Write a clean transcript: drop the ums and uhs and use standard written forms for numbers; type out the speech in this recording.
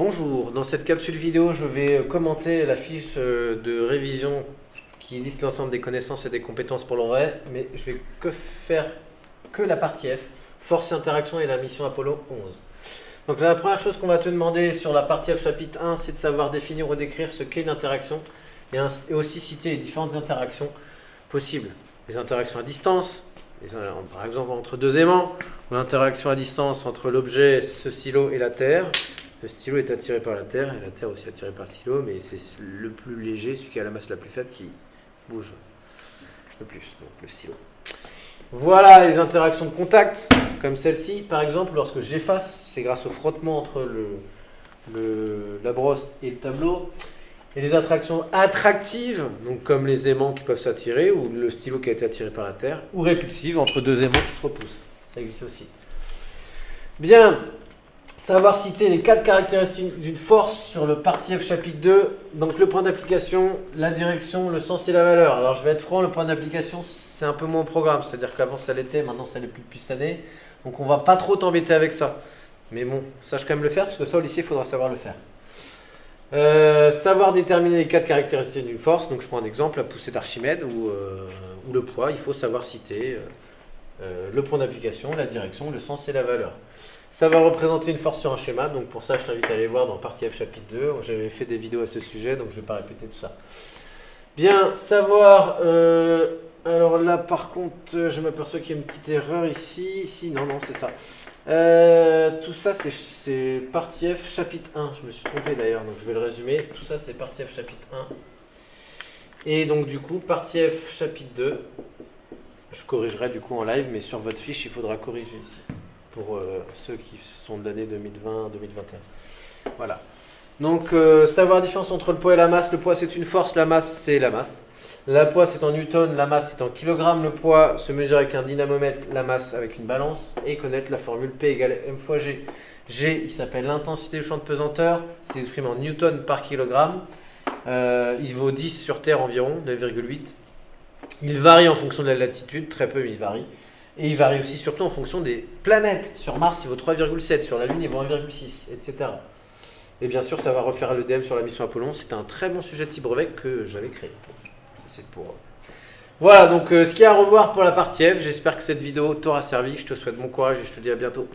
Bonjour, dans cette capsule vidéo, je vais commenter la fiche de révision qui liste l'ensemble des connaissances et des compétences pour l'ORAE, mais je vais faire que la partie F, force et interaction et la mission Apollo 11. Donc la première chose qu'on va te demander sur la partie F chapitre 1, c'est de savoir définir ou décrire ce qu'est une interaction et aussi citer les différentes interactions possibles. Les interactions à distance, par exemple entre deux aimants, ou l'interaction à distance entre l'objet, ce stylo et la Terre. Le stylo est attiré par la Terre et la Terre aussi attirée par le stylo, mais c'est le plus léger, celui qui a la masse la plus faible qui bouge le plus, donc le stylo. Voilà les interactions de contact, comme celle-ci par exemple, lorsque j'efface, c'est grâce au frottement entre la brosse et le tableau. Et les interactions attractives, donc comme les aimants qui peuvent s'attirer, ou le stylo qui a été attiré par la Terre, ou répulsives, entre deux aimants qui se repoussent. Ça existe aussi. Bien, savoir citer les 4 caractéristiques d'une force sur le partie F chapitre 2, donc le point d'application, la direction, le sens et la valeur. Alors je vais être franc, le point d'application c'est un peu moins au programme, c'est-à-dire qu'avant ça l'était, maintenant ça l'est plus depuis cette année, donc on va pas trop t'embêter avec ça. Mais bon, sache quand même le faire, parce que ça au lycée il faudra savoir le faire. Savoir déterminer les 4 caractéristiques d'une force, donc je prends un exemple, la poussée d'Archimède ou le poids, il faut savoir citer le point d'application, la direction, le sens et la valeur. Ça va représenter une force sur un schéma, donc pour ça je t'invite à aller voir dans partie F chapitre 2, j'avais fait des vidéos à ce sujet, donc je ne vais pas répéter tout ça. Bien, savoir, alors là par contre je m'aperçois qu'il y a une petite erreur ici, non c'est ça. Tout ça c'est partie F chapitre 1, je me suis trompé d'ailleurs, donc je vais le résumer, tout ça c'est partie F chapitre 1. Et donc du coup, partie F chapitre 2, je corrigerai du coup en live, mais sur votre fiche il faudra corriger ici. Pour ceux qui sont de l'année 2020-2021. Voilà. Donc, savoir la différence entre le poids et la masse. Le poids, c'est une force, la masse, c'est la masse. Le poids, c'est en newton, la masse, c'est en kilogrammes. Le poids se mesure avec un dynamomètre, la masse avec une balance. Et connaître la formule P égale M fois G. G, il s'appelle l'intensité du champ de pesanteur. C'est exprimé en newton par kilogramme. Il vaut 10 sur Terre environ, 9,8. Il varie en fonction de la latitude, très peu, mais il varie. Et il varie aussi surtout en fonction des planètes. Sur Mars, il vaut 3,7, sur la Lune, il vaut 1,6, etc. Et bien sûr, ça va refaire l'EDM sur la mission Apollon. C'était un très bon sujet de type brevet que j'avais créé. C'est pour... Voilà, donc ce qu'il y a à revoir pour la partie F. J'espère que cette vidéo t'aura servi. Je te souhaite bon courage et je te dis à bientôt.